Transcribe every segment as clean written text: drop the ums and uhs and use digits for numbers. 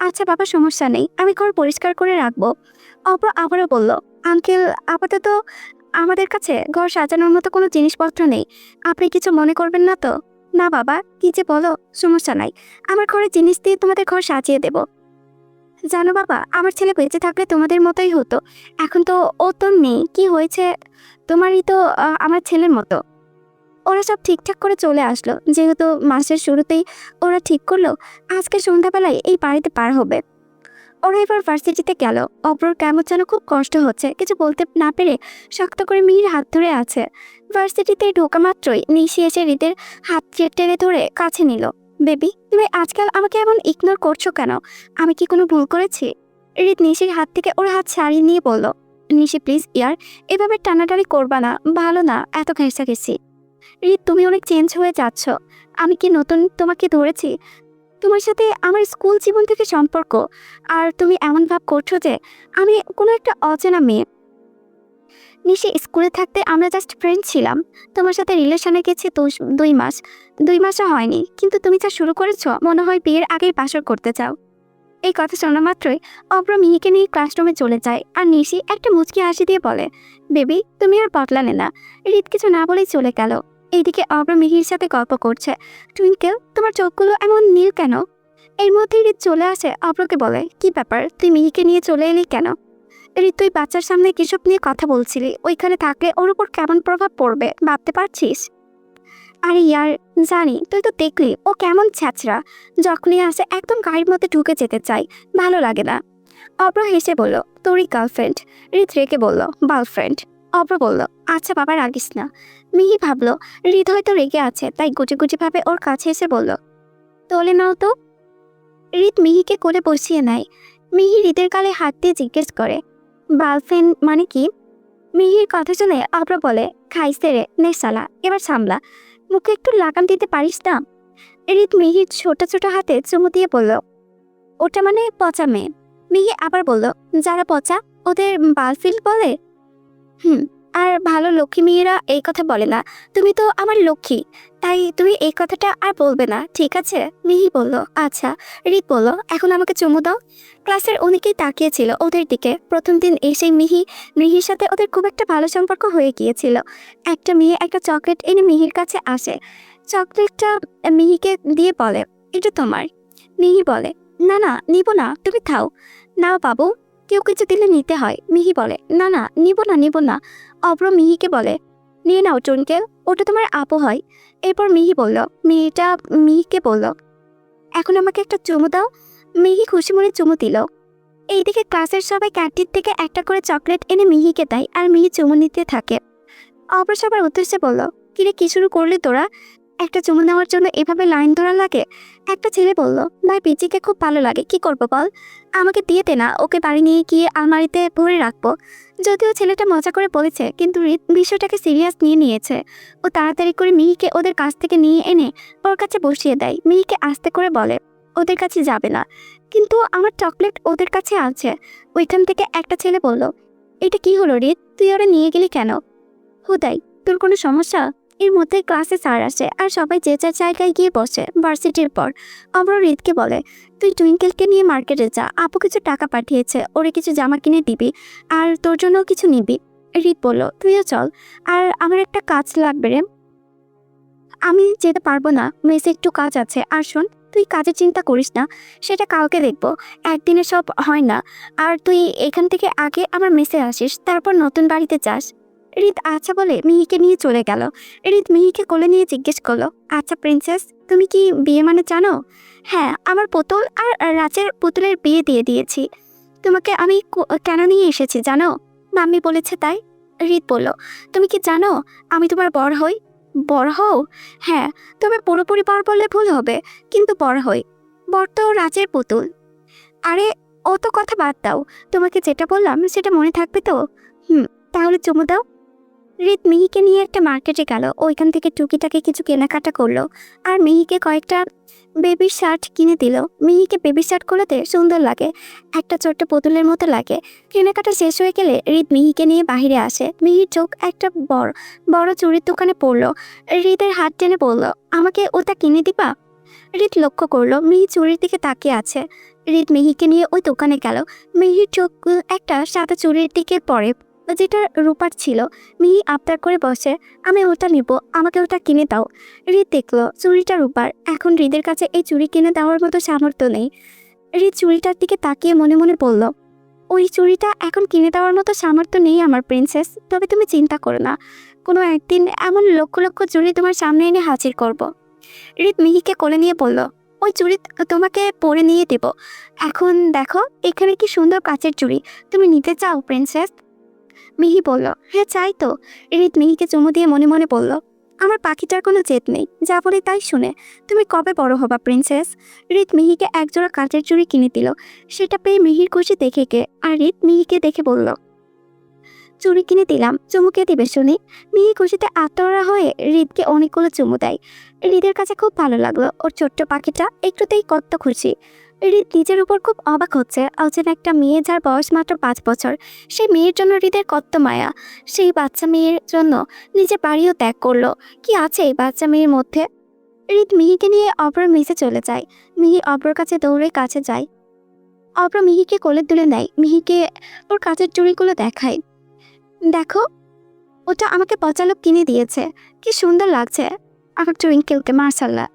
আচ্ছা বাবা, সমস্যা নেই, আমি ঘর পরিষ্কার করে রাখবো। অব্র আবারও বলল, আঙ্কেল, আপাতত আমাদের কাছে ঘর সাজানোর মতো কোনো জিনিসপত্র নেই। আপনি কিছু মনে করবেন না তো? না বাবা, কি যে বলো, সমস্যা নাই, আমার ঘরের জিনিস দিয়ে তোমাদের ঘর সাজিয়ে দেব। জানো বাবা, আমার ছেলে বেঁচে থাকলে তোমাদের মতোই হতো। এখন তো ও তো নেই, কি হয়েছে, তোমারই তো আমার ছেলের মতো। ওরা সব ঠিকঠাক করে চলে আসলো, যেহেতু মাসের শুরুতেই ওরা ঠিক করলো আজকে সন্ধ্যাবেলায় এই বাড়িতে পার হবে। ওরা এবার ভার্সিটিতে গেল। অপর কেমন যেন খুব কষ্ট হচ্ছে, কিছু বলতে না পেরে শক্ত করে মিহির হাত ধরে আছে। ভার্সিটিতে ঢোকা মাত্রই নিশি এসে হৃদের হাত টেনে ধরে কাছে নিল। বেবি, তুমি আজকাল আমাকে এমন ইগনোর করছো কেন? আমি কি কোনো ভুল করেছি? হৃদ নিশির হাত থেকে ওর হাত ছাড়িয়ে নিয়ে বলল, নিশি প্লিজ ইয়ার, এভাবে টানাটানি করবা না, ভালো না এত ঘেঁষাঘেঁষি। হৃদ, তুমি অনেক চেঞ্জ হয়ে যাচ্ছ। আমি কি নতুন তোমাকে ধরেছি? তোমার সাথে আমার স্কুল জীবন থেকে সম্পর্ক, আর তুমি এমন ভাব করছো যে আমি কোনো একটা অচেনা মেয়ে। নিশি, স্কুলে থাকতে আমরা জাস্ট ফ্রেন্ড ছিলাম। তোমার সাথে রিলেশনে গেছি 2 মাস, 2 মাসও হয়নি, কিন্তু তুমি যা শুরু করেছো মনে হয় বিয়ের আগেই বাসর করতে চাও। এই কথা শোনা মাত্রই অব্র মিহিকে নিয়ে ক্লাসরুমে চলে যায়, আর নিশি একটা মুচকি হাসি দিয়ে বলে, বেবি তুমি আর বদলালে না। হৃদ কিছু না বলেই চলে গেল। এইদিকে অব্র মিহির সাথে গল্প করছে। টুইঙ্কেল, তোমার চোখগুলো এমন নীল কেন? এর মধ্যে হৃদ চলে আসে, অব্রকে বলে, কি ব্যাপার, তুই মিহিকে নিয়ে চলে এলি কেন? হৃদ, তুই বাচ্চার সামনে কিসব নিয়ে কথা বলছিলি? ওইখানে থাকলে ওর উপর কেমন প্রভাব পড়বে ভাবতে পারছিস? আরে ইয়ার, জানি, তুই তো দেখলি ও কেমন ছ্যাচরা, যখনই আসে একদম গাড়ির মধ্যে ঢুকে যেতে চাই, ভালো লাগে না। অব্র হেসে বলল, তোরই গার্লফ্রেন্ড। হৃদ রেগে বলল, বার্লফ্রেন্ড। অব্র বলল, আচ্ছা বাবা, রাগিস না। মিহি ভাবলো হৃদ হয়তো রেগে আছে, তাই গুটি গুটি ভাবে ওর কাছে এসে বলল, তোলে নাও তো। হৃদ মিহিকে কোলে বসিয়ে নেয়। মিহি হৃদের গালে হাত দিয়ে জিজ্ঞেস করে, গার্লফ্রেন্ড মানে কি? মিহির কথা শুনে অব্র বলে, খাইছে রে, নে শালা, এবার সামলা, মুখে একটু লাগাম দিতে পারিস না? হৃদ মিহির ছোট ছোট হাতে চুমু দিয়ে বলল, ওটা মানে পচা মেয়ে। মিহি আবার বলল, যারা পচা ওদের বালফিল বলে। হুম, আর ভালো লক্ষ্মী মেয়েরা এই কথা বলে না। তুমি তো আমার লক্ষ্মী, তাই তুমি এই কথাটা আর বলবে না, ঠিক আছে? মিহি বলল, আচ্ছা। হৃদ বলল, এখন আমাকে চুমু দাও। ক্লাসের অনেকেই তাকিয়েছিল ওদের দিকে। প্রথম দিন এসেই মিহির সাথে ওদের খুব একটা ভালো সম্পর্ক হয়ে গিয়েছিল। একটা মেয়ে একটা চকলেট এনে মিহির কাছে আসে। চকলেটটা মিহিকে দিয়ে বলে, এটা তোমার। মিহি বলে, না না, নিব না, তুমি খাও। নাও বাবু, কেউ কিছু দিলে নিতে হয়। মিহি বলে, না না, নিব না, নিব না। অব্র মিহিকে বলে, নিয়ে নাও টুনকেল, ওটা তোমার আপু হয়। এরপর মিহিকে বলল, এখন আমাকে একটা চুমু দাও। মিহি খুশি মনে চুমু দিল। এইদিকে ক্লাসের সবাই ক্যান্টিন থেকে একটা করে চকলেট এনে মিহিকে দেয়, আর মিহি চুমু নিতে থাকে। অব্র সবার উদ্দেশ্যে বলল, কিরে, কি শুরু করলি তোরা? একটা চুমু নেওয়ার জন্য এভাবে লাইন ধরা লাগে? একটা ছেলে বলল, ভাই পিচিকে খুব ভালো লাগে, কি করবো বল? আমাকে দিয়ে দে না, ওকে বাড়ি নিয়ে গিয়ে আলমারিতে ভরে রাখবো। যদিও ছেলেটা মজা করে বলেছে, কিন্তু হৃদ বিষয়টাকে সিরিয়াস নিয়ে নিয়েছে। ও তাড়াতাড়ি করে মিহিকে ওদের কাছ থেকে নিয়ে এনে ওর কাছে বসিয়ে দেয়। মিহিকে আস্তে করে বলে, ওদের কাছে যাবে না, কিন্তু আমার চকলেট ওদের কাছে আছে। ওইখান থেকে একটা ছেলে বলল, এটা কি হলো হৃদ, তুই ওরা নিয়ে গেলি কেন? হুদাই, তোর কোনো সমস্যা? এর মধ্যে ক্লাসে স্যার আসে, আর সবাই যে যার জায়গায় গিয়ে বসে। ভার্সিটির পর অমর হৃদকে বলে, তুই টুইঙ্কেলকে নিয়ে মার্কেটে যা, আপু কিছু টাকা পাঠিয়েছে, ওরে কিছু জামা কিনে দিবি, আর তোর জন্য কিছু নিবি। হৃদ বলল, তুইও চল, আর আমার একটা কাজ লাগবে রে, আমি যেতে পারবো না, মেসে একটু কাজ আছে। আর শোন, তুই কাজের চিন্তা করিস না, সেটা কালকে দেখবো, একদিনে সব হয় না। আর তুই এখান থেকে আগে আমার মেসে আসিস, তারপর নতুন বাড়িতে যাস। হৃদ আচ্ছা বলে মিহিকে নিয়ে চলে গেল। হৃদ মিহিকে কোলে নিয়ে জিজ্ঞেস করলো, আচ্ছা প্রিন্সেস, তুমি কি বিয়ে মানে জানো? হ্যাঁ, আমার পুতুল আর রাজের পুতুলের বিয়ে দিয়ে দিয়েছি। তোমাকে আমি কেন নিয়ে এসেছি জানো? মাম্মি বলেছে তাই। হৃদ বলল, তুমি কি জানো আমি তোমার বর হই? বর হও? হ্যাঁ, তবে পুরোপুরি বর বললে ভুল হবে, কিন্তু বর হই। বর তো রাজের পুতুল। আরে, অত কথা বাদ দাও, তোমাকে যেটা বললাম সেটা মনে থাকবে তো? হুম, তাহলে চুমু দাও। হৃদ মিহিকে নিয়ে একটা মার্কেটে গেল, ওইখান থেকে টুকিটাকে কিছু কেনাকাটা করলো, আর মিহিকে কয়েকটা বেবি শার্ট কিনে দিল। মিহিকে বেবি শার্ট গুলোতে সুন্দর লাগে, একটা ছোট্ট পুতুলের মতো লাগে। কেনাকাটা শেষ হয়ে গেলে হৃদ মিহিকে নিয়ে বাহিরে আসে। মিহির চোখ একটা বড় চুড়ির দোকানে পড়লো। হৃদের হাত টেনে বলল, আমাকে ওটা কিনে দিবা? হৃদ লক্ষ্য করলো মিহি চুড়ির দিকে তাকিয়ে আছে। হৃদ মিহিকে নিয়ে ওই দোকানে গেল। মিহির চোখ একটা সাদা চুড়ির দিকে পড়ে, যেটা রূপার ছিল। মিহি আবদার করে বসে, আমি ওটা নিব, আমাকে ওটা কিনে দাও। হৃদ দেখলো চুড়িটা রূপার। এখন হৃদের কাছে এই চুড়ি কিনে দেওয়ার মতো সামর্থ্য নেই। হৃদ চুড়িটার দিকে তাকিয়ে মনে মনে বলল, ওই চুড়িটা এখন কিনে দেওয়ার মতো সামর্থ্য নেই আমার প্রিন্সেস। তবে তুমি চিন্তা করো না, কোনো একদিন এমন লক্ষ লক্ষ চুড়ি তোমার সামনে এনে হাজির করব। হৃদ মিহিকে কোলে নিয়ে বলল, ওই চুড়ি তোমাকে পরে নিয়ে দেব। এখন দেখো এখানে কি সুন্দর কাচের চুড়ি, তুমি নিতে চাও প্রিন্সেস? মিহি বলল, হ্যাঁ চাই তো। হৃদ মিহিকে চুমু দিয়ে মনে মনে বলল, আমার পাখিটার কোনো জেদ নেই, যা বলি তাই শুনে। তুমি কবে বড় হবা প্রিন্সেস? হৃদ মিহিকে একজোড়া কাচের চুড়ি কিনে দিল। সেটা পেয়ে মিহির খুশি দেখে কে, আর হৃদ মিহিকে দেখে বলল, চুড়ি কিনে দিলাম, চুমুকে দিবে শুনি। মিহি খুশিতে আত্মহারা হয়ে হৃদকে অনেকগুলো চুমু দেয়। হৃদের কাছে খুব ভালো লাগলো ওর ছোট্ট পাখিটা একটুতেই কত খুশি। হৃদ নিজের উপর খুব অবাক হচ্ছে, অচেনা একটা মেয়ে যার বয়স মাত্র 5 বছর, সেই মেয়ের জন্য হৃদের কত মায়া। সেই বাচ্চা মেয়ের জন্য নিজের বাড়িও ত্যাগ করলো। কি আছে এই বাচ্চা মেয়ের মধ্যে? হৃদ মিহিকে নিয়ে অব্রর মেসে চলে যায়। মিহি অব্রর কাছে দৌড়ে কাছে যায়। অব্র মিহিকে কোলে তুলে নেয়, মিহিকে ওর কাচের চুড়িগুলো দেখায়। দেখো, ওটা আমাকে পচালক কিনে দিয়েছে, কি সুন্দর লাগছে আমার টুইঙ্কেলকে, মার্শাল্লাহ।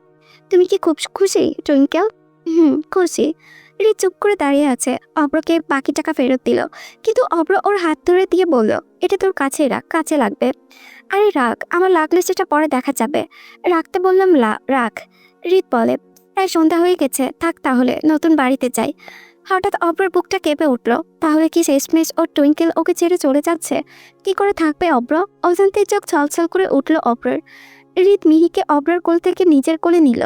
তুমি কি খুব খুশি টুইঙ্কেল? খুশি। রি চুপ করে দাঁড়িয়ে আছে। অব্রকে বাকি টাকা ফেরত দিল, কিন্তু অব্র ওর হাত ধরে দিয়ে বলল, এটা তোর কাছে রাখ, কাছে লাগবে। আরে রাখ, আমার লাগলে সেটা পরে দেখা যাবে। রাখতে বললাম, রাখ। রিত বলে, প্রায় সন্ধ্যা হয়ে গেছে, থাক তাহলে, নতুন বাড়িতে যাই। হঠাৎ অব্রর বুকটা কেঁপে উঠল। তাহলে কি শেষমেশ ওর টুইঙ্কেল ওকে ছেড়ে চলে যাচ্ছে? কি করে থাকবে অব্র? অজান্তে চোখ ছলছল করে উঠল অব্রর। রিত মিহিকে অব্রর কোল থেকে নিজের কোলে নিল।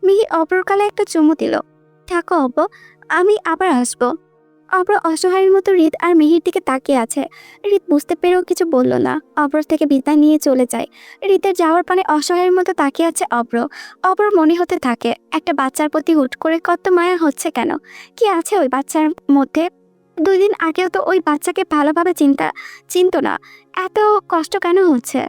মিহি অব্রর কালে একটা চুমু দিল। থাকো অব্র, আমি আবার আসবো। অব্র অসহায়ের মতো রিত আর মিহির দিকে তাকিয়ে আছে। রিত বুঝতে পেরেও কিছু বলল না, অব্র থেকে বিদায় নিয়ে চলে যায়। রিতের যাওয়ার পানে অসহায়ের মতো তাকিয়ে আছে অব্র। অব্র মনে হতে থাকে একটা বাচ্চার প্রতি হুট করে কত মায়া হচ্ছে কেন? কি আছে ওই বাচ্চার মধ্যে? 2 দিন আগেও তো ওই বাচ্চাকে ভালোভাবে চিনতো না। এত কষ্ট কেন হচ্ছে?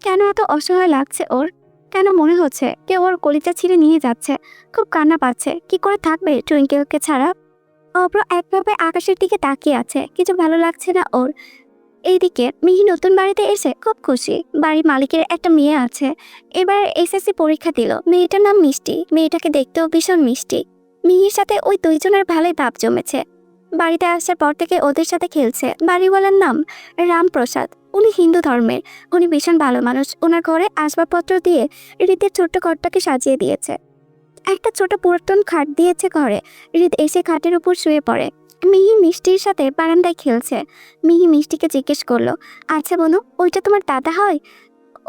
কেন এত অসহায় লাগছে ওর? কেন মনে হচ্ছে কেউ ওর কলিজা ছিঁড়ে নিয়ে যাচ্ছে? খুব কান্না পাচ্ছে। কি করে থাকবে টুইঙ্কেলকে ছাড়া? অব্র একভাবে আকাশের দিকে তাকিয়ে আছে, কিছু ভালো লাগছে না ওর। এইদিকে মিহি নতুন বাড়িতে এসে খুব খুশি। বাড়ির মালিকের একটা মেয়ে আছে, এবার এসএসসি পরীক্ষা দিল। মেয়েটার নাম মিষ্টি, মেয়েটাকে দেখতেও ভীষণ মিষ্টি। মিহির সাথে ওই দুইজনের ভালোই ভাব জমেছে। বাড়িতে আসার পর থেকে ওদের সাথে খেলছে। বাড়িওয়ালার নাম রামপ্রসাদ, উনি হিন্দু ধর্মের। উনি ভীষণ ভালো মানুষ। ওনার ঘরে আসবাবপত্র দিয়ে রীতির ছোট্ট ঘরটাকে সাজিয়ে দিয়েছে। একটা ছোট পুরাতন খাট দিয়েছে ঘরে। হৃদ এসে খাটের উপর শুয়ে পড়ে। মিহি মিষ্টির সাথে বারান্দায় খেলছে। মিহি মিষ্টিকে জিজ্ঞেস করলো, আচ্ছা বনু, ওইটা তোমার দাদা হয়?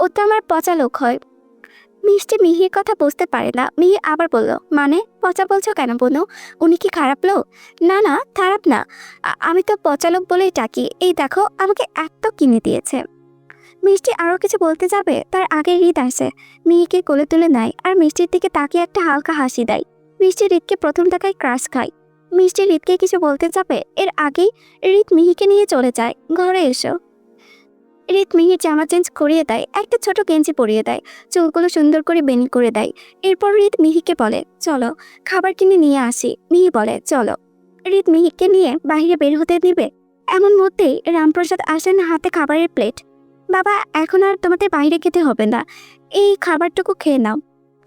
ও তো আমার পচা লোক হয়। মিষ্টি মিহির কথা বুঝতে পারে না। মিহি আবার বলল, মানে পচা বলছো কেন বনু? উনি কি খারাপ লোক? না না, খারাপ না। আমি তো পচা লোক বলেই ডাকি। এই দেখো, আমাকে এত কিনে দিয়েছে। মিষ্টি আরও কিছু বলতে যাবে, তার আগে হৃদ আসে। মিহিকে কোলে তুলে নেয় আর মিষ্টির দিকে তাকিয়ে একটা হালকা হাসি দেয়। মিষ্টি হৃদকে প্রথম দেখায় ক্রাশ খায়। মিষ্টি হৃদকে কিছু বলতে যাবে, এর আগেই হৃদ মিহিকে নিয়ে চলে যায়। ঘরে এসো। হৃদ মিহির জামা চেঞ্জ করিয়ে দেয়, একটা ছোট গেঞ্জি পরিয়ে দেয়, চুলগুলো সুন্দর করে বেনি করে দেয়। এরপর হৃদ মিহিকে বলে, চলো খাবার কিনে নিয়ে আসি। মিহি বলে, চলো। হৃদ মিহিকে নিয়ে বাইরে বের হতে দিবে, এমন মধ্যেই রামপ্রসাদ আসেন, হাতে খাবারের প্লেট। বাবা, এখন আর তোমাদের বাইরে খেতে হবে না, এই খাবারটুকু খেয়ে নাও।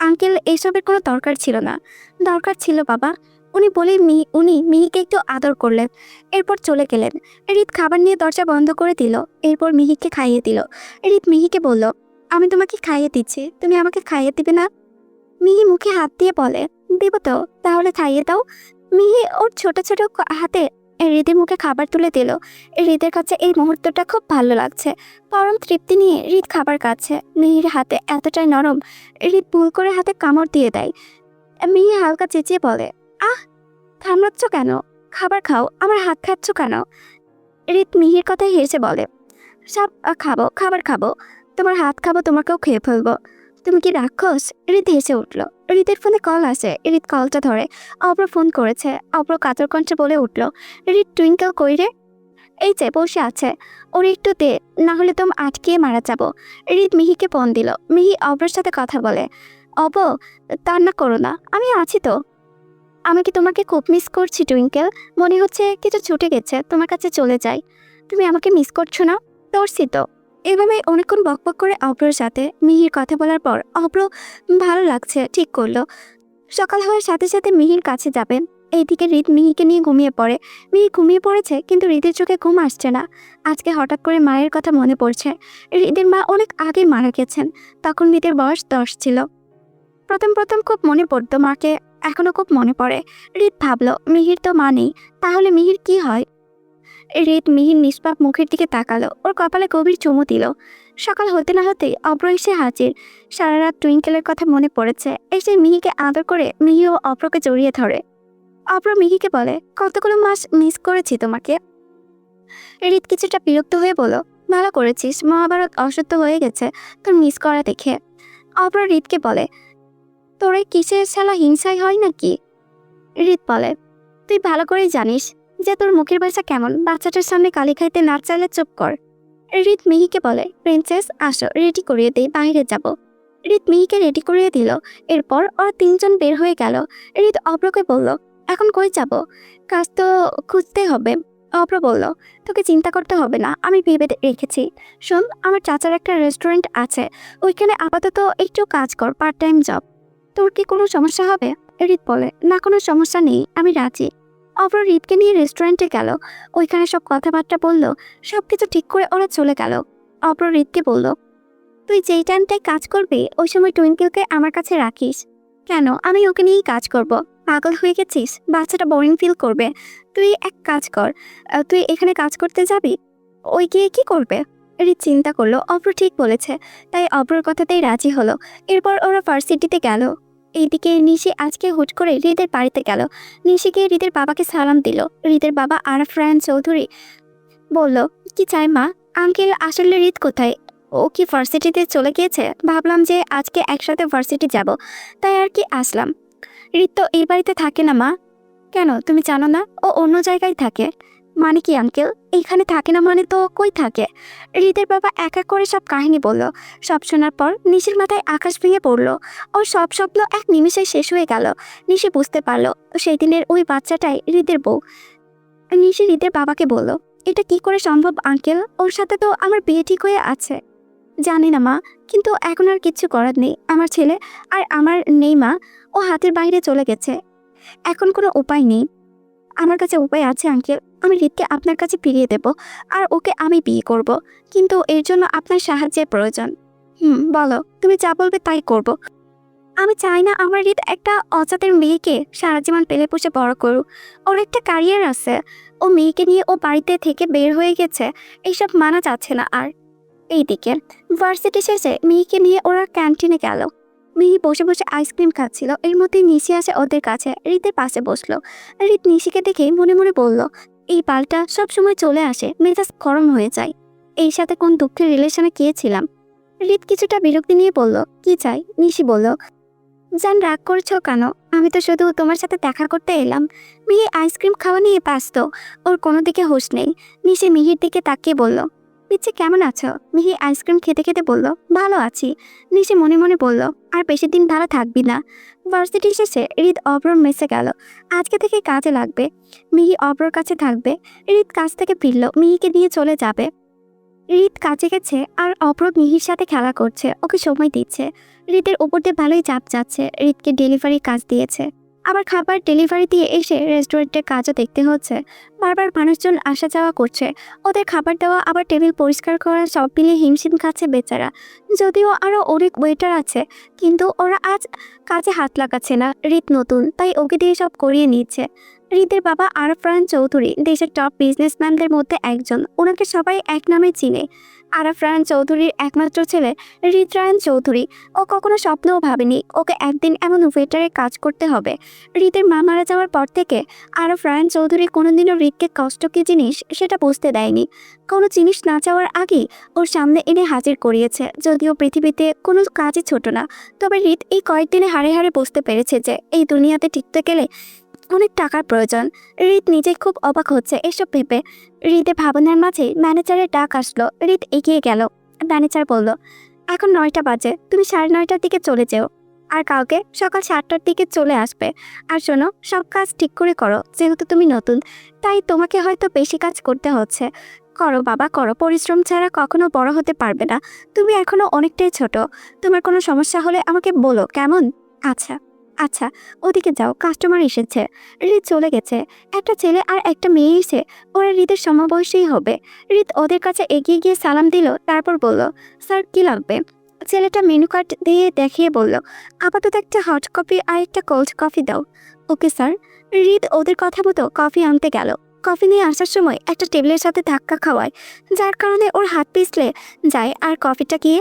আঙ্কেল, এসবের কোনো দরকার ছিল না। দরকার ছিল বাবা। উনি বলে উনি মিহিকে একটু আদর করলেন, এরপর চলে গেলেন। হৃদ খাবার নিয়ে দরজা বন্ধ করে দিল। এরপর মিহিকে খাইয়ে দিল। হৃদ মিহিকে বলল, আমি তোমাকে খাইয়ে দিচ্ছি, তুমি আমাকে খাইয়ে দিবে না? মিহি মুখে হাত দিয়ে বলে, দেব তো, তাহলে খাইয়ে দাও। মিহি ওর ছোট ছোট হাতে হৃদের মুখে খাবার তুলে দিল। হৃদের কাছে এই মুহূর্তটা খুব ভালো লাগছে। পরম তৃপ্তি নিয়ে হৃদ খাবার খাচ্ছে। মিহির হাতে এতটাই নরম, হৃদ ভুল করে হাতে কামড় দিয়ে দেয়। মিহি হালকা চেঁচিয়ে বলে, আহ, থামড়াচ্ছ কেন? খাবার খাও, আমার হাত খাচ্ছ কেন? হৃদ মিহির কথায় হেসে বলে, সব খাবো, খাবার খাবো, তোমার হাত খাবো, তোমাকেও খেয়ে ফেলবো। তুমি কি রাক্ষস? হৃদ হেসে উঠল। হৃদের ফোনে কল আসে। হৃদ কলটা ধরে। অব্র ফোন করেছে। অব্র কাতর কণ্ঠে বলে উঠল, হৃদ, টুইঙ্কেল কই রে? এই যে বসে আছে, ওর একটু দে, না হলে তুমি আটকিয়ে মারা যাবো। হৃদ মিহিকে ফোন দিল। মিহি অব্রের সাথে কথা বলে। অব, কান্না করো না, আমি আছি তো। আমি কি তোমাকে খুব মিস করছি টুইঙ্কেল? মনে হচ্ছে কিছু ছুটে গেছে, তোমার কাছে চলে যাই। তুমি আমাকে মিস করছো না? করছি তো। এভাবে অনেকক্ষণ বকবক করে অব্রর সাথে মিহির কথা বলার পর অব্র ভালো লাগছে ঠিক করলো। সকাল হওয়ার সাথে সাথে মিহির কাছে যাবেন। এইদিকে হৃদ মিহিকে নিয়ে ঘুমিয়ে পড়ে। মিহি ঘুমিয়ে পড়েছে কিন্তু হৃদের চোখে ঘুম আসছে না। আজকে হঠাৎ করে মায়ের কথা মনে পড়ছে। হৃদের মা অনেক আগে মারা গেছেন, তখন হৃদের বয়স 10 ছিল। প্রথম প্রথম খুব মনে পড়তো মাকে, এখনো খুব মনে পড়ে। হৃদ ভাবলো মিহির তো মা নেই, তাহলে মিহির কি হয়? হৃদ মিহির নিষ্পাপ মুখের দিকে তাকালো, ওর কপালে গভীর চুমু দিল। সকাল হতে না হতেই অব্র এসে হাজির। সারা রাত টুইঙ্কেলের কথা মনে পড়েছে। এসে মিহিকে আদর করে মিহি ও অব্রকে জড়িয়ে ধরে। অব্র মিহিকে বলে, কতগুলো মাস মিস করেছি তোমাকে। হৃদ কিছুটা বিরক্ত হয়ে বলল, ভালো করেছিস, মহাভারত অসত্য হয়ে গেছে তোর মিস করা দেখে। অব্র হৃদকে বলে, তোর এই কিসের শালা হিংসাই হয় নাকি? হৃদ বলে, তুই ভালো করেই জানিস যে তোর মুখের ভাষা কেমন, বাচ্চাটার সামনে কালি খাইতে না চাইলে চুপ কর। হৃদ মিহিকে বলে, প্রিন্সেস আসো, রেডি করিয়ে দিই, বাইরে যাব। হৃদ মিহিকে রেডি করিয়ে দিল। এরপর ওরা তিনজন বের হয়ে গেল। হৃদ অব্রকে বলল, এখন কই যাব? কাজ তো খুঁজতে হবে। অব্র বলল, তোকে চিন্তা করতে হবে না, আমি ভেবে রেখেছি। শোন, আমার চাচার একটা রেস্টুরেন্ট আছে, ওইখানে আপাতত একটু কাজ কর, পার্ট টাইম জব। তোর কি কোনো সমস্যা হবে? হৃদ বলে, না কোনো সমস্যা নেই, আমি রাজি। অব্র হৃদকে নিয়ে রেস্টুরেন্টে গেল। ওইখানে সব কথাবার্তা বলল, সবকিছু ঠিক করে ওরা চলে গেল। অব্র হৃদকে বলল, তুই যেই টাইমটায় কাজ করবি ওই সময় টুইঙ্কেলকে আমার কাছে রাখিস। কেন? আমি ওকে নিয়েই কাজ করব। পাগল হয়ে গেছিস? বাচ্চাটা বোরিং ফিল করবে। তুই এক কাজ কর, তুই এখানে কাজ করতে যাবি, ওই গিয়ে কি করবে? হৃদ চিন্তা করলো, অব্র ঠিক বলেছে, তাই অব্রর কথাতেই রাজি হলো। এরপর ওরা ভার্সিটিতে গেল। এইদিকে নিশি আজকে হুট করে হৃদের বাড়িতে গেল। নিশিকে হৃদের বাবাকে সালাম দিল। হৃদের বাবা আরাফ রায়ান চৌধুরী বলল, কি চাই মা? আঙ্কেল, আসলে হৃদ কোথায়? ও কি ভার্সিটিতে চলে গিয়েছে? ভাবলাম যে আজকে একসাথে ভার্সিটি যাব, তাই আর কি আসলাম। হৃদ তো এই বাড়িতে থাকে না মা। কেন, তুমি জানো না? ও অন্য জায়গায় থাকে। মানে কি আঙ্কেল? এইখানে থাকে না মানে তো কই থাকে? হৃদের বাবা এক এক করে সব কাহিনী বলল। সব শোনার পর নিশির মাথায় আকাশ ভেঙে পড়লো। ওর সব স্বপ্ন এক নিমিষে শেষ হয়ে গেল। নিশি বুঝতে পারলো সেই দিনের ওই বাচ্চাটাই হৃদের বউ। নিশি হৃদের বাবাকে বলল, এটা কি করে সম্ভব আঙ্কেল? ওর সাথে তো আমার বিয়ে ঠিক হয়ে আছে। জানি না মা, কিন্তু এখন আর কিচ্ছু করার নেই। আমার ছেলে আর আমার নেই মা, ও হাতের বাইরে চলে গেছে। এখন কোনো উপায় নেই। আমার কাছে উপায় আছে আঙ্কেল, আমি হৃদকে আপনার কাছে ফিরিয়ে দেব, আর ওকে আমি বিয়ে করব। কিন্তু এর জন্য আপনার সাহায্যের প্রয়োজন। বলো, তুমি যা বলবে তাই করব। আমি চাই না আমার হৃদ একটা অজাতের মেয়েকে সারা জীবন পেলে পুষে বড় করুক। ওর একটা ক্যারিয়ার আছে, ও মেয়েকে নিয়ে ও বাড়িতে থেকে বের হয়ে গেছে, এইসব মানা যাচ্ছে না আর। এইদিকে ভার্সিটি শেষে মিহিকে নিয়ে ওরা ক্যান্টিনে গেল। মিহি বসে বসে আইসক্রিম খাচ্ছিল। এর মধ্যে নিশি আসে ওদের কাছে, হৃদের পাশে বসলো। হৃদ নিশিকে দেখে মনে মনে বলল, এই পালটা সব সময় চলে আসে, মেজাজ গরম হয়ে যায়। এই সাথে কোন দুঃখের রিলেশনে গিয়েছিলাম। হৃদ কিছুটা বিরক্তি নিয়ে বলল, কি চাই? নিশি বলল, জান রাগ করছো কেন? আমি তো শুধু তোমার সাথে দেখা করতে এলাম। মিহি আইসক্রিম খাওয়া নিয়ে ব্যস্ত, ওর কোনো দিকে হুঁশ নেই। নিশি মিহির দিকে তাকিয়ে বলল, পিচ্ছে কেমন আছো? মিহি আইসক্রিম খেতে খেতে বলল, ভালো আছি। নিশি মনে মনে বলল, আর বেশি দিন ভালো থাকবি না। ভার্সিটি শেষে হৃদ অব্রর মেসে গেল। আজকে থেকে কাজে লাগবে। মিহি অব্রর কাছে থাকবে। হৃদ কাজ থেকে ফিরল, মিহিকে নিয়ে চলে যাবে। হৃদ কাজে গেছে আর অব্র মিহির সাথে খেলা করছে, ওকে সময় দিচ্ছে। হৃদের উপর দিয়ে ভালোই চাপ যাচ্ছে। হৃদকে ডেলিভারি কাজ দিয়েছে, আবার খাবার ডেলিভারি দিয়ে এসে রেস্টুরেন্টের কাজও দেখতে হচ্ছে। বারবার মানুষজন আসা যাওয়া করছে, ওদের খাবার দেওয়া আবার টেবিল পরিষ্কার করা, সব মিলিয়ে হিমশিম খাচ্ছে বেচারা। যদিও আরও অনেক ওয়েটার আছে, কিন্তু ওরা আজ কাজে হাত লাগাচ্ছে না। হৃদ নতুন, তাই ওকে দিয়ে সব করিয়ে নিচ্ছে। হৃদের বাবা আরাফ রায়ান চৌধুরী দেশের টপ বিজনেসম্যানদের মধ্যে একজন, ওনাকে সবাই এক নামে চিনে। আরাফ রায়ান চৌধুরীর একমাত্র ছেলে হৃদ রায়ান চৌধুরী। ও কখনো স্বপ্নেও ভাবেনি ওকে একদিন এমন ওয়েটারে কাজ করতে হবে। হৃদের মা মারা যাওয়ার পর থেকে আরাফ রায়ান চৌধুরী কোনোদিনও হৃদকে কষ্ট কী জিনিস সেটা বুঝতে দেয়নি। কোনো জিনিস না চাওয়ার আগেই ওর সামনে এনে হাজির করিয়েছে। যদিও পৃথিবীতে কোনো কাজই ছোট না, তবে হৃদ এই কয়েকদিনে হাড়ে হাড়ে বুঝতে পেরেছে যে এই দুনিয়াতে টিকতে গেলে অনেক টাকার প্রয়োজন। হৃদ নিজে খুব অবাক হচ্ছে এসব ভেবে। হৃদের ভাবনার মাঝে ম্যানেজারের ডাক আসলো। হৃদ এগিয়ে গেল। ম্যানেজার বলল, এখন 9টা বাজে, তুমি 9:30টার দিকে চলে যেও। আর কালকে সকাল 7টার দিকে চলে আসবে। আর শোনো, সব কাজ ঠিক করে করো, যেহেতু তুমি নতুন তাই তোমাকে হয়তো বেশি কাজ করতে হচ্ছে। করো বাবা, করো। পরিশ্রম ছাড়া কখনো বড় হতে পারবে না। তুমি এখনো অনেকটাই ছোট। তোমার কোনো সমস্যা হলে আমাকে বলো, কেমন? আচ্ছা আচ্ছা, ওদিকে যাও, কাস্টমার এসেছে। রিত চলে গেছে। একটা ছেলে আর একটা মেয়ে এসে ওরা রিতের সমবয়সী হবে। রিত ওদের কাছে এগিয়ে গিয়ে সালাম দিল, তারপর বলল, স্যার কি লাগবে? ছেলেটা মেনু কার্ড দিয়ে দেখিয়ে বলল, আপাতত একটা হট কফি আর একটা কোল্ড কফি দাও। Okay sir. রিত ওদের কথা মতো কফি আনতে গেল। কফি নিয়ে আসার সময় একটা টেবিলের সাথে ধাক্কা খাওয়ায়, যার কারণে ওর হাত পিছলে যায় আর কফিটা গিয়ে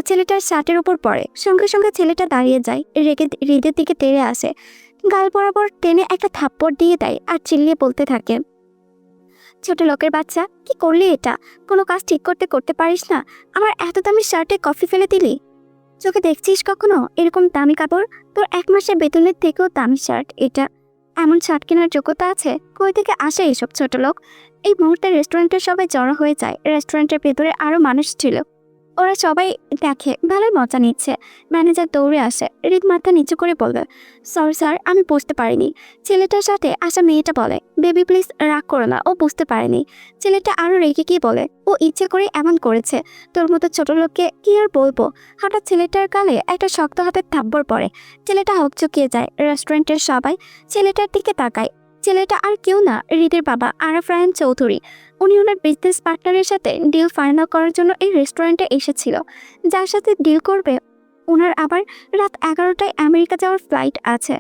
ছেলেটার শার্টের উপর পড়ে। সঙ্গে সঙ্গে ছেলেটা দাঁড়িয়ে যায়, রেগে হৃদের দিকে তেড়ে আসে, গাল বরাবর টেনে একটা থাপ্পড় দিয়ে দেয় আর চিল্লিয়ে বলতে থাকে, ছোট লোকের বাচ্চা, কি করলি এটা? কোনো কাজ ঠিক করতে করতে পারিস না? আমার এত দামি শার্টে কফি ফেলে দিলি? চোখে দেখছিস কখনো এরকম দামি কাপড়? তোর 1 মাসের বেতনের থেকেও দামি শার্ট এটা। এমন শার্ট কেনার যোগ্যতা আছে? কই থেকে আসে এসব ছোট লোক? এই মুহূর্তে রেস্টুরেন্টের সবাই জড়ো হয়ে যায়। রেস্টুরেন্টের ভেতরে আরো মানুষ ছিল। ওরা সবাই দেখে ভালোই মজা নিচ্ছে। ম্যানেজার দৌড়ে আসে। রিদ মাথা নিচু করে বলবে, সরি স্যার, আমি বুঝতে পারিনি। ছেলেটার সাথে আসা মেয়েটা বলে, বেবি প্লিজ রাগ করো না, ও বুঝতে পারেনি। ছেলেটা আরো রেগে গিয়ে বলে, ও ইচ্ছে করে এমন করেছে। তোর মতো ছোট লোককে কি আর বলবো। হঠাৎ ছেলেটার গালে একটা শক্ত হাতের থাপ্পড় পড়ে। ছেলেটা হকচকিয়ে যায়। রেস্টুরেন্টের সবাই ছেলেটার দিকে তাকায়। ছেলেটা আর কেউ না, রিদের বাবা আরাফ রায়ান চৌধুরী। উনি ওনার বিজনেস পার্টনারের সাথে ডিল ফাইনাল করার জন্য এই রেস্টুরেন্টে এসেছিল। যার সাথে ডিল করবে ওনার আবার রাত 11টায় আমেরিকা যাওয়ার ফ্লাইট আছে,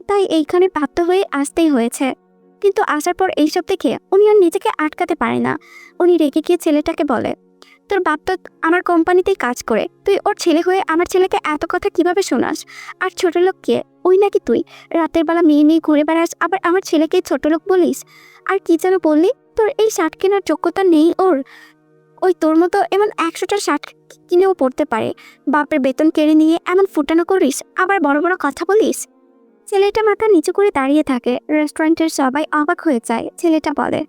তাই এইখানে বাধ্য হয়ে আসতেই হয়েছে। কিন্তু আসার পর এইসব দেখে উনি আর নিজেকে আটকাতে পারে না। উনি রেগে গিয়ে ছেলেটাকে বলে, তোর বাপ তো আমার কোম্পানিতেই কাজ করে, তুই ওর ছেলে হয়ে আমার ছেলেকে এত কথা কিভাবে শোনাস? আর ছোট লোক কে? ওই নাকি তুই? রাতের বেলা মেয়ে নিয়ে ঘুরে বেড়াস, আবার আমার ছেলেকে ছোট লোক বলিস? আর কি যেন বললি, তোর এই শার্ট কেনার যোগ্যতা নেই ওর? ওই তোর মতো এমন 100টা শার্ট কিনেও পড়তে পারে। বাপের বেতন কেড়ে নিয়ে এমন ফুটানো করিস, আবার বড় বড় কথা বলিস? ছেলেটা মাথা নিচু করে দাঁড়িয়ে থাকে। রেস্টুরেন্টের সবাই অবাক হয়ে যায়। ছেলেটা বলে,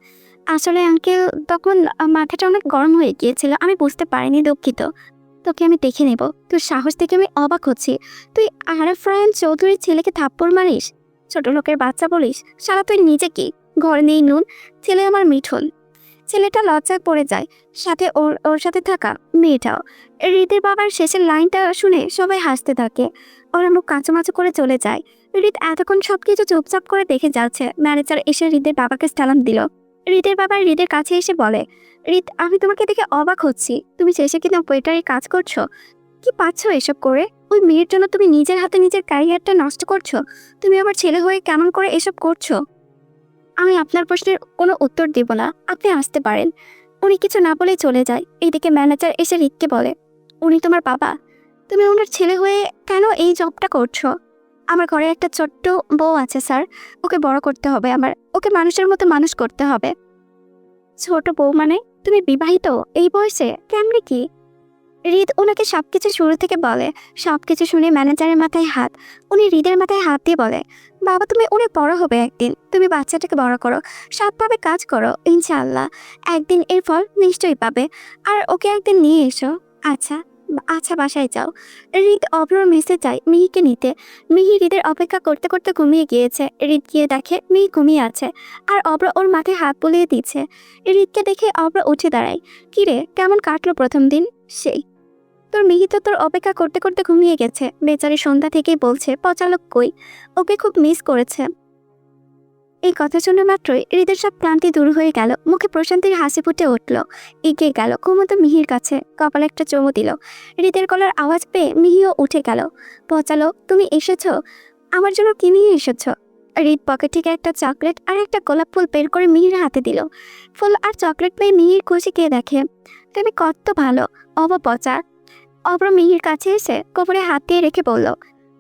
আসলে আঙ্কেল, তখন মাথাটা অনেক গরম হয়ে গিয়েছিল, আমি বুঝতে পারিনি, দুঃখিত। তোকে আমি দেখে নেব। তোর সাহস থেকে আমি অবাক হচ্ছি। তুই আরাফ রায়ান চৌধুরীর ছেলেকে থাপ্পড় মারিস? ছোট লোকের বাচ্চা বলিস? শালা তুই নিজে কি? ঘরে নেই নুন, ছেলে আমার মিঠুন। ছেলেটা লজ্জায় পড়ে যায়, সাথে ওর ওর সাথে থাকা মেয়েটাও। হৃদের বাবার শেষের লাইনটা শুনে সবাই হাসতে থাকে। ওরা মুখ কাঁচুমাচু করে চলে যায়। হৃদ এতক্ষণ সবকিছু চুপচাপ করে দেখে যাচ্ছে। ম্যানেজার এসে হৃদের বাবাকে সালাম দিল। হৃদের বাবা হৃদের কাছে এসে বলে, হৃদ, আমি তোমাকে দেখে অবাক হচ্ছি। তুমি শেষে কিনা ওয়েটারে কাজ করছো? কি পাচ্ছ এসব করে? ওই মেয়ের জন্য তুমি নিজের হাতে নিজের ক্যারিয়ারটা নষ্ট করছো। তুমি আবার ছেলে হয়ে কেমন করে এসব করছো? আমি আপনার প্রশ্নের কোনো উত্তর দেব না, আপনি আসতে পারেন। উনি কিছু না বলে চলে যায়। এইদিকে ম্যানেজার এসে রিককে বলে, উনি তোমার বাবা? তুমি ওনার ছেলে হয়ে কেন এই জবটা করছো? আমার ঘরে একটা ছোট্ট বউ আছে স্যার, ওকে বড় করতে হবে আমার, ওকে মানুষের মতো মানুষ করতে হবে। ছোট বউ মানে? তুমি বিবাহিত এই বয়সে? কেমনে কি? হৃদ ওনাকে সবকিছু শুরু থেকে বলে। সবকিছু শুনে ম্যানেজারের মাথায় হাত। উনি হৃদের মাথায় হাত দিয়ে বলে, বাবা তুমি অনেক বড় হবে একদিন, তুমি বাচ্চাটাকে বড় করো, সৎভাবে কাজ করো, ইনশাআল্লাহ একদিন এর ফল নিশ্চয়ই পাবে। আর ওকে একদিন নিয়ে এসো। আচ্ছা আচ্ছা, বাসায় যাও। হৃদ অব্রর মেসে যায় মিহিকে নিতে। মিহি হৃদের অপেক্ষা করতে করতে ঘুমিয়ে গিয়েছে। হৃদ গিয়ে দেখে মিহি ঘুমিয়ে আছে, আর অব্র ওর মাথায় হাত বুলিয়ে দিচ্ছে। হৃদকে দেখে অব্র উঠে দাঁড়ায়। কিরে, কেমন কাটলো প্রথম দিন? সেই, তোর মিহি তো তোর অপেক্ষা করতে করতে ঘুমিয়ে গেছে। বেচারি সন্ধ্যা থেকেই বলছে পচালক কই, ওকে খুব মিস করেছে। এই কথা শুনে মাত্রই হৃদের সব ক্লান্তি দূর হয়ে গেল। মুখে প্রশান্তির হাসি ফুটে উঠল। এগিয়ে গেল ঘুমন্ত মিহির কাছে, কপালে একটা চুমু দিল। হৃদের গলার আওয়াজ পেয়ে মিহিও উঠে গেল। পচালক, তুমি এসেছো? আমার জন্য কি নিয়ে এসেছো? হৃদ পকেট থেকে একটা চকলেট আর একটা গোলাপ ফুল বের করে মিহির হাতে দিল। ফুল আর চকলেট পেয়ে মিহির খুশি কে দেখে, তুমি কত ভালো। পচা। অব্র মিহির কাছে এসে কোমরে হাত দিয়ে রেখে বলল,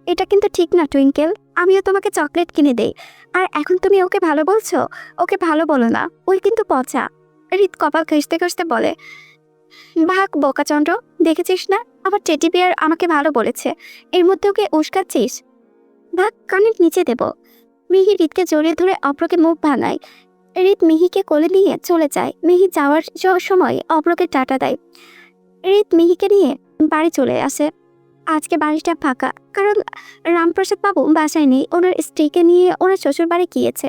এটা কিন্তু ঠিক না টুইঙ্কেল, আমিও তোমাকে চকলেট কিনে দেই, আর এখন তুমি ওকে ভালো বলছো? ওকে ভালো বলো না, ওই কিন্তু পচা। হৃদ কপাল ঘষতে ঘষতে বলে, ভাগ বোকাচন্দ্র, দেখেছিস না আমার টেডি বিয়ার আমাকে ভালো বলেছে, এর মধ্যে ওকে উস্কাচ্ছিস। ভাগ, কানের নিচে দেব। মিহি হৃদকে জড়িয়ে ধরে অব্রকে মুখ ভাঙায়। হৃদ মিহিকে কোলে নিয়ে চলে যায়। মিহি যাওয়ার সময় অব্রকে টাটা দেয়। হৃদ মিহিকে নিয়ে বাড়ি চলে আসে। আজকে বাড়িটা ফাঁকা, কারণ রামপ্রসাদ বাবু বাসায় নেই, ওনার স্ত্রীকে নিয়ে ওনার শ্বশুর বাড়ি গিয়েছে।